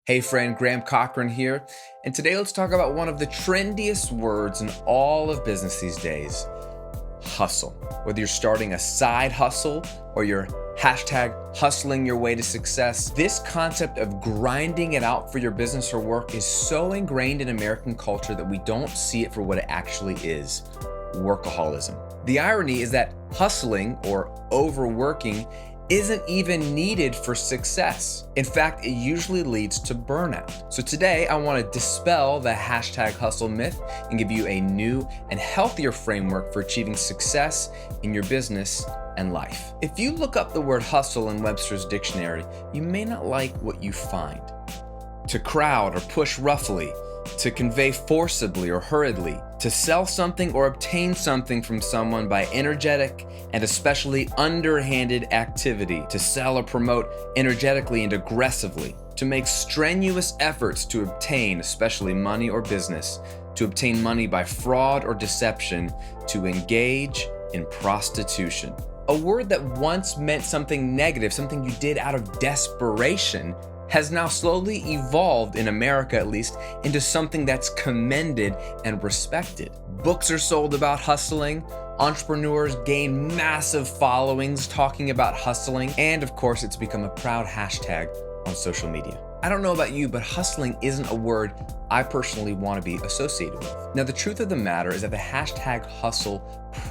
Hey friend, Graham Cochrane here, and today let's talk about one of the trendiest words in all of business these days, hustle. Whether you're starting a side hustle or you're hustling your way to success, this concept of grinding it out for your business or work is so ingrained in American culture that we don't see it for what it actually is, workaholism. The irony is that hustling or overworking isn't even needed for success. In fact, it usually leads to burnout. So today I want to dispel the #hustle myth and give you a new and healthier framework for achieving success in your business and life. If you look up the word hustle in Webster's dictionary, you may not like what you find. To crowd or push roughly, to convey forcibly or hurriedly, to sell something or obtain something from someone by energetic and especially underhanded activity, to sell or promote energetically and aggressively, to make strenuous efforts to obtain, especially money or business, to obtain money by fraud or deception, to engage in prostitution. A word that once meant something negative, something you did out of desperation, has now slowly evolved, in America at least, into something that's commended and respected. Books are sold about hustling, entrepreneurs gain massive followings talking about hustling, and of course it's become a proud hashtag on social media. I don't know about you, but hustling isn't a word I personally want to be associated with. Now, the truth of the matter is that the #hustle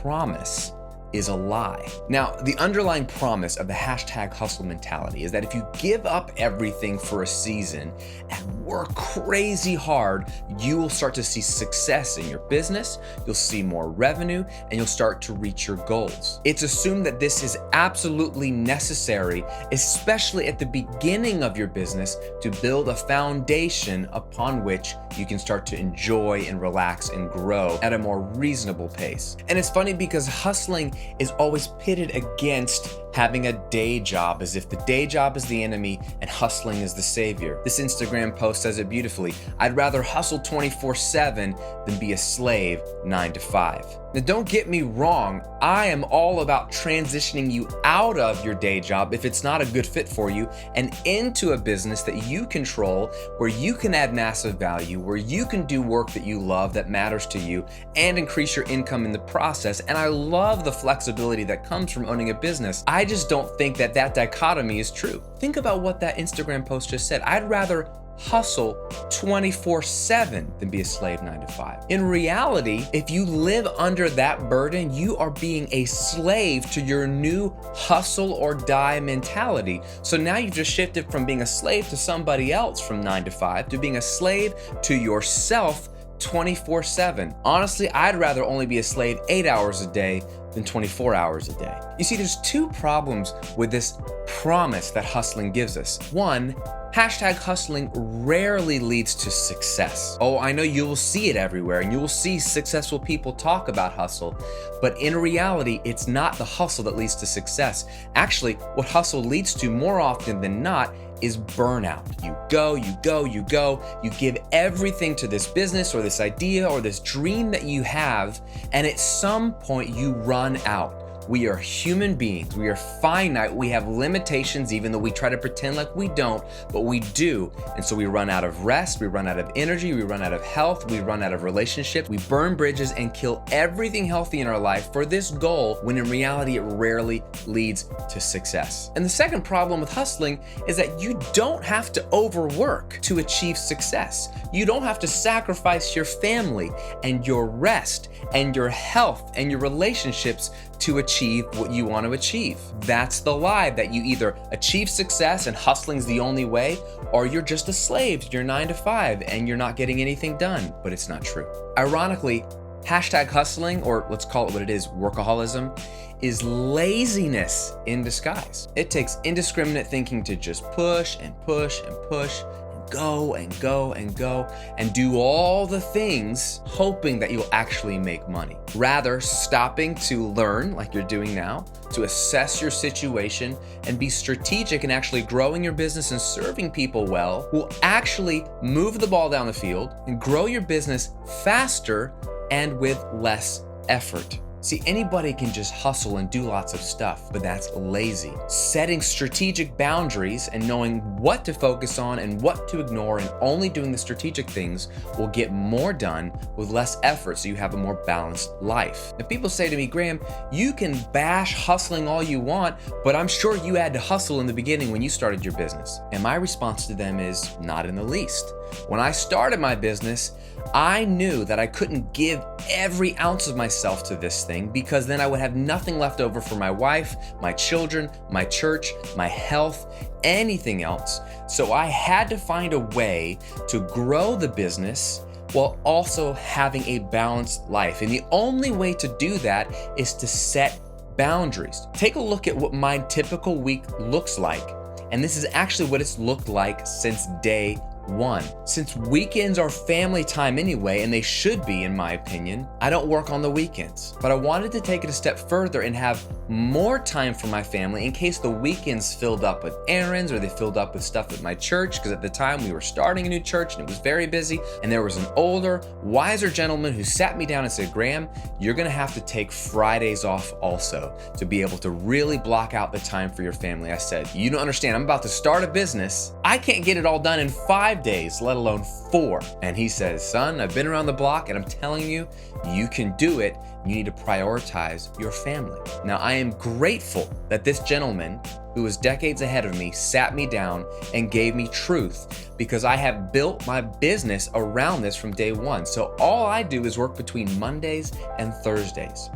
promise is a lie. Now, the underlying promise of the #hustle mentality is that if you give up everything for a season and work crazy hard, you will start to see success in your business, you'll see more revenue, and you'll start to reach your goals. It's assumed that this is absolutely necessary, especially at the beginning of your business, to build a foundation upon which you can start to enjoy and relax and grow at a more reasonable pace. And it's funny because hustling is always pitted against having a day job, as if the day job is the enemy and hustling is the savior. This Instagram post says it beautifully. I'd rather hustle 24/7 than be a slave 9 to 5. Now, don't get me wrong. I am all about transitioning you out of your day job if it's not a good fit for you and into a business that you control, where you can add massive value, where you can do work that you love, that matters to you, and increase your income in the process. And I love the flexibility that comes from owning a business. I just don't think that that dichotomy is true. Think about what that Instagram post just said. I'd rather hustle 24/7 than be a slave 9 to 5. In reality, if you live under that burden, you are being a slave to your new hustle or die mentality. So now you've just shifted from being a slave to somebody else from 9 to 5 to being a slave to yourself 24/7. Honestly, I'd rather only be a slave 8 hours a day than 24 hours a day. You see, there's two problems with this promise that hustling gives us. One, #hustling rarely leads to success. Oh, I know you will see it everywhere and you will see successful people talk about hustle, but in reality, it's not the hustle that leads to success. Actually, what hustle leads to more often than not is burnout. You give everything to this business or this idea or this dream that you have, and at some point you run out. We are human beings. We are finite. We have limitations, even though we try to pretend like we don't, but we do. And so we run out of rest, we run out of energy, we run out of health, we run out of relationships, we burn bridges and kill everything healthy in our life for this goal, when in reality it rarely leads to success. And the second problem with hustling is that you don't have to overwork to achieve success. You don't have to sacrifice your family and your rest and your health and your relationships to achieve what you want to achieve. That's the lie, that you either achieve success and hustling's the only way, or you're just a slave to your 9 to 5 and you're not getting anything done. But it's not true. Ironically, #hustling, or let's call it what it is, workaholism, is laziness in disguise. It takes indiscriminate thinking to just push and push and push, go and do all the things, hoping that you'll actually make money. Rather, stopping to learn, like you're doing now, to assess your situation and be strategic in actually growing your business and serving people well, will actually move the ball down the field and grow your business faster and with less effort. See, anybody can just hustle and do lots of stuff, but that's lazy. Setting strategic boundaries and knowing what to focus on and what to ignore and only doing the strategic things will get more done with less effort, so you have a more balanced life. Now, people say to me, Graham, you can bash hustling all you want, but I'm sure you had to hustle in the beginning when you started your business. And my response to them is not in the least. When I started my business, I knew that I couldn't give every ounce of myself to this thing, because then I would have nothing left over for my wife, my children, my church, my health, anything else. So I had to find a way to grow the business while also having a balanced life. And the only way to do that is to set boundaries. Take a look at what my typical week looks like. And this is actually what it's looked like since day one. Since weekends are family time anyway, and they should be in my opinion, I don't work on the weekends. But I wanted to take it a step further and have more time for my family in case the weekends filled up with errands or they filled up with stuff at my church, because at the time we were starting a new church and it was very busy, and there was an older, wiser gentleman who sat me down and said, Graham, you're gonna have to take Fridays off also to be able to really block out the time for your family. I said, you don't understand, I'm about to start a business. I can't get it all done in 5 days, let alone 4. And he says, son, I've been around the block and I'm telling you, you can do it. You need to prioritize your family. Now, I am grateful that this gentleman, who was decades ahead of me, sat me down and gave me truth, because I have built my business around this from day one. So all I do is work between Mondays and Thursdays.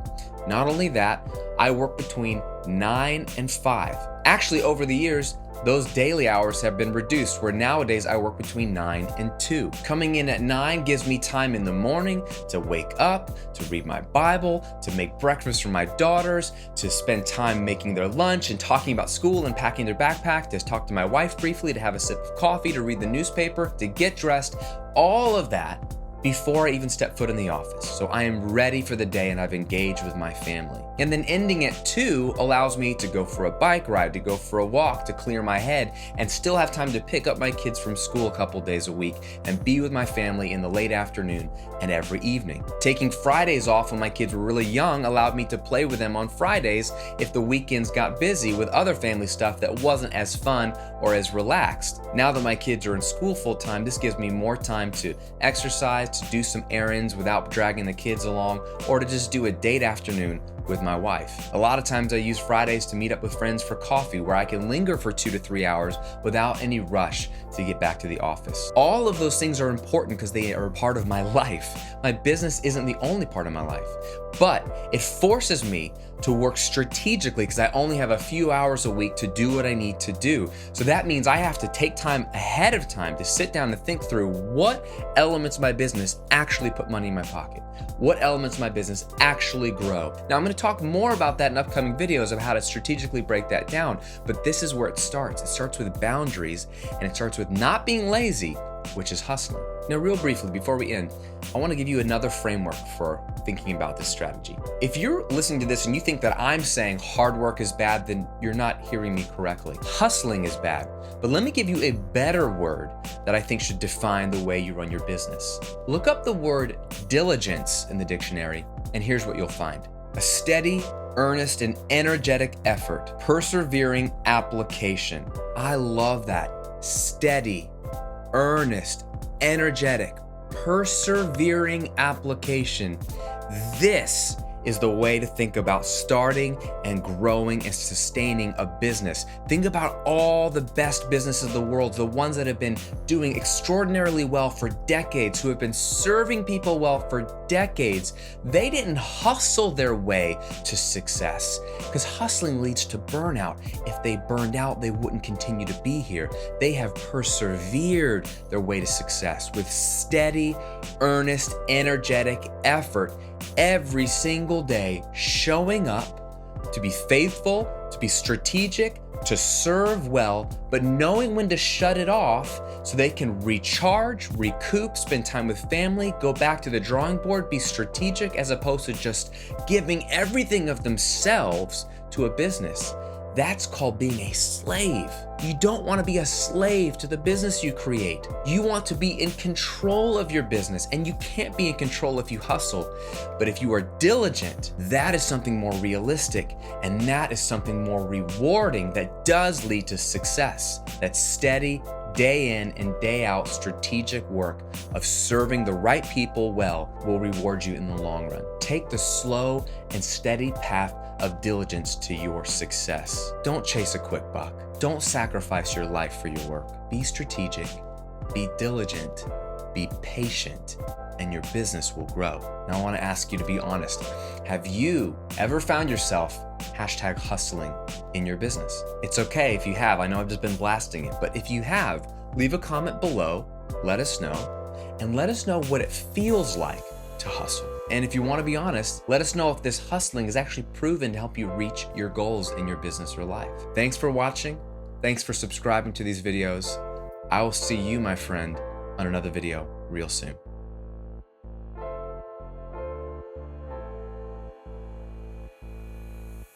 Not only that, I work between 9 and 5. Actually, over the years, those daily hours have been reduced, where nowadays I work between 9 and 2. Coming in at 9 gives me time in the morning to wake up, to read my Bible, to make breakfast for my daughters, to spend time making their lunch and talking about school and packing their backpack, to talk to my wife briefly, to have a sip of coffee, to read the newspaper, to get dressed, all of that before I even step foot in the office. So I am ready for the day and I've engaged with my family. And then ending at 2 allows me to go for a bike ride, to go for a walk, to clear my head, and still have time to pick up my kids from school a couple days a week and be with my family in the late afternoon and every evening. Taking Fridays off when my kids were really young allowed me to play with them on Fridays if the weekends got busy with other family stuff that wasn't as fun or as relaxed. Now that my kids are in school full time, this gives me more time to exercise, to do some errands without dragging the kids along, or to just do a date afternoon with my wife. A lot of times I use Fridays to meet up with friends for coffee, where I can linger for 2 to 3 hours without any rush to get back to the office. All of those things are important because they are a part of my life. My business isn't the only part of my life, but it forces me to work strategically because I only have a few hours a week to do what I need to do. So that means I have to take time ahead of time to sit down and think through what elements of my business actually put money in my pocket, what elements of my business actually grow. Now, I'm going to talk more about that in upcoming videos of how to strategically break that down, but this is where it starts. It starts with boundaries, and it starts with not being lazy, which is hustling. Now, real briefly, before we end, I want to give you another framework for thinking about this strategy. If you're listening to this and you think that I'm saying hard work is bad, then you're not hearing me correctly. Hustling is bad, but let me give you a better word that I think should define the way you run your business. Look up the word diligence in the dictionary, and here's what you'll find. A steady, earnest, and energetic effort, persevering application. I love that. Steady, earnest, energetic, persevering application. This is the way to think about starting and growing and sustaining a business. Think about all the best businesses in the world, the ones that have been doing extraordinarily well for decades, who have been serving people well for decades. They didn't hustle their way to success, because hustling leads to burnout. If they burned out, they wouldn't continue to be here. They have persevered their way to success with steady, earnest, energetic effort every single day, showing up to be faithful, to be strategic, to serve well, but knowing when to shut it off so they can recharge, recoup, spend time with family, go back to the drawing board, be strategic, as opposed to just giving everything of themselves to a business. That's called being a slave. You don't want to be a slave to the business you create. You want to be in control of your business, and you can't be in control if you hustle. But if you are diligent, that is something more realistic, and that is something more rewarding that does lead to success. That's steady, day in and day out strategic work of serving the right people well will reward you in the long run. Take the slow and steady path of diligence to your success. Don't chase a quick buck. Don't sacrifice your life for your work. Be strategic, be diligent, be patient, and your business will grow. Now I want to ask you to be honest. Have you ever found yourself #hustling in your business? It's okay if you have. I know I've just been blasting it, but if you have, leave a comment below, let us know, and let us know what it feels like to hustle. And if you want to be honest, let us know if this hustling is actually proven to help you reach your goals in your business or life. Thanks for watching. Thanks for subscribing to these videos. I will see you, my friend, on another video real soon.